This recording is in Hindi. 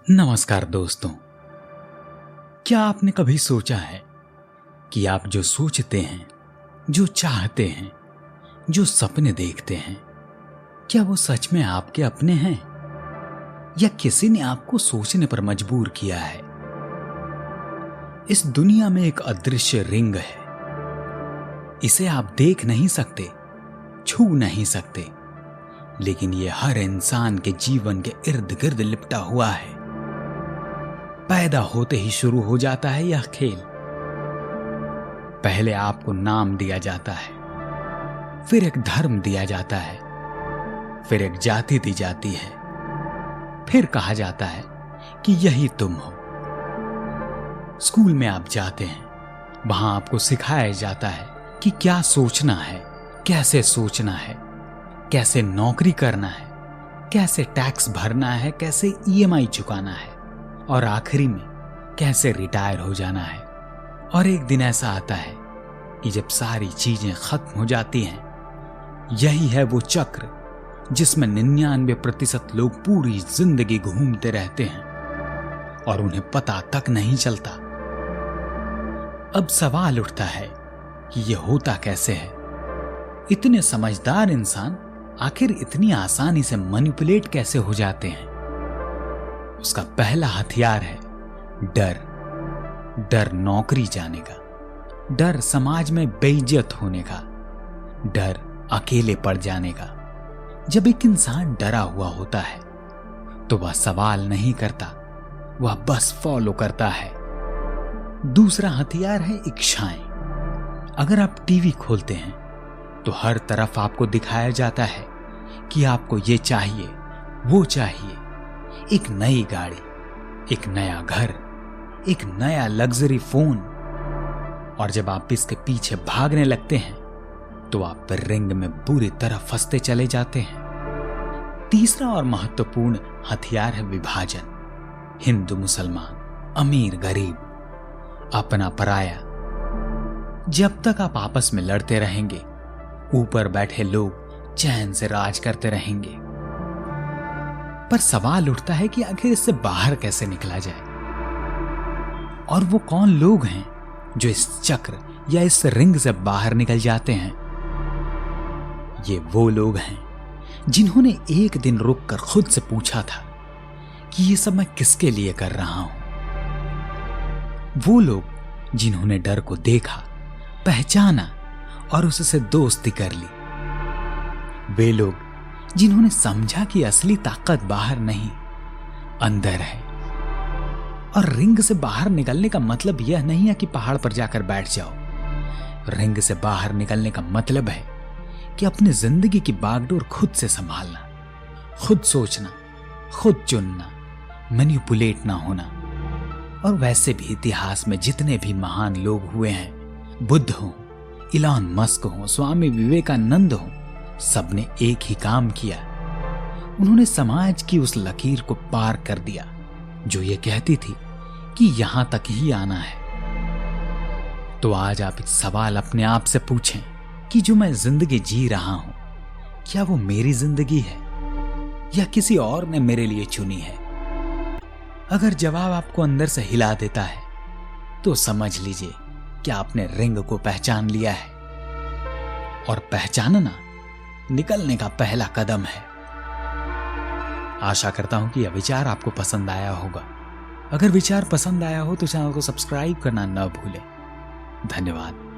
नमस्कार दोस्तों, क्या आपने कभी सोचा है कि आप जो सोचते हैं, जो चाहते हैं, जो सपने देखते हैं, क्या वो सच में आपके अपने हैं या किसी ने आपको सोचने पर मजबूर किया है? इस दुनिया में एक अदृश्य रिंग है। इसे आप देख नहीं सकते, छू नहीं सकते, लेकिन ये हर इंसान के जीवन के इर्द गिर्द लिपटा हुआ है। पैदा होते ही शुरू हो जाता है यह खेल। पहले आपको नाम दिया जाता है, फिर एक धर्म दिया जाता है, फिर एक जाति दी जाती है, फिर कहा जाता है कि यही तुम हो। स्कूल में आप जाते हैं, वहां आपको सिखाया जाता है कि क्या सोचना है, कैसे सोचना है, कैसे नौकरी करना है, कैसे टैक्स भरना है, कैसे ईएमआई चुकाना है और आखिरी में कैसे रिटायर हो जाना है। और एक दिन ऐसा आता है कि जब सारी चीजें खत्म हो जाती हैं, यही है वो चक्र जिसमें 99% लोग पूरी जिंदगी घूमते रहते हैं और उन्हें पता तक नहीं चलता। अब सवाल उठता है कि यह होता कैसे है? इतने समझदार इंसान आखिर इतनी आसानी से मैनिपुलेट कैसे हो जाते हैं? उसका पहला हथियार है डर। डर नौकरी जाने का, डर समाज में बेइज्जत होने का, डर अकेले पड़ जाने का। जब एक इंसान डरा हुआ होता है तो वह सवाल नहीं करता, वह बस फॉलो करता है। दूसरा हथियार है इच्छाएं। अगर आप टीवी खोलते हैं तो हर तरफ आपको दिखाया जाता है कि आपको ये चाहिए, वो चाहिए, एक नई गाड़ी, एक नया घर, एक नया लग्जरी फोन। और जब आप इसके पीछे भागने लगते हैं तो आप रिंग में बुरी तरह फंसते चले जाते हैं। तीसरा और महत्वपूर्ण हथियार है विभाजन। हिंदू मुसलमान, अमीर गरीब, अपना पराया। जब तक आप आपस में लड़ते रहेंगे, ऊपर बैठे लोग चैन से राज करते रहेंगे। पर सवाल उठता है कि आखिर इससे बाहर कैसे निकला जाए? और वो कौन लोग हैं जो इस चक्र या इस रिंग से बाहर निकल जाते हैं? ये वो लोग हैं जिन्होंने एक दिन रुककर खुद से पूछा था कि ये सब मैं किसके लिए कर रहा हूं। वो लोग जिन्होंने डर को देखा, पहचाना और उससे दोस्ती कर ली। वे लोग जिन्होंने समझा कि असली ताकत बाहर नहीं, अंदर है। और रिंग से बाहर निकलने का मतलब यह नहीं है कि पहाड़ पर जाकर बैठ जाओ। रिंग से बाहर निकलने का मतलब है कि अपनी जिंदगी की बागडोर खुद से संभालना, खुद सोचना, खुद चुनना, मैनिपुलेट ना होना। और वैसे भी इतिहास में जितने भी महान लोग हुए हैं, बुद्ध हो, इलॉन मस्क हो, स्वामी विवेकानंद हो, सबने एक ही काम किया। उन्होंने समाज की उस लकीर को पार कर दिया जो ये कहती थी कि यहां तक ही आना है। तो आज आप एक सवाल अपने आप से पूछें कि जो मैं जिंदगी जी रहा हूं, क्या वो मेरी जिंदगी है या किसी और ने मेरे लिए चुनी है? अगर जवाब आपको अंदर से हिला देता है तो समझ लीजिए कि आपने रिंग को पहचान लिया है। और पहचानना निकलने का पहला कदम है। आशा करता हूं कि यह विचार आपको पसंद आया होगा। अगर विचार पसंद आया हो तो चैनल को सब्सक्राइब करना न भूलें। धन्यवाद।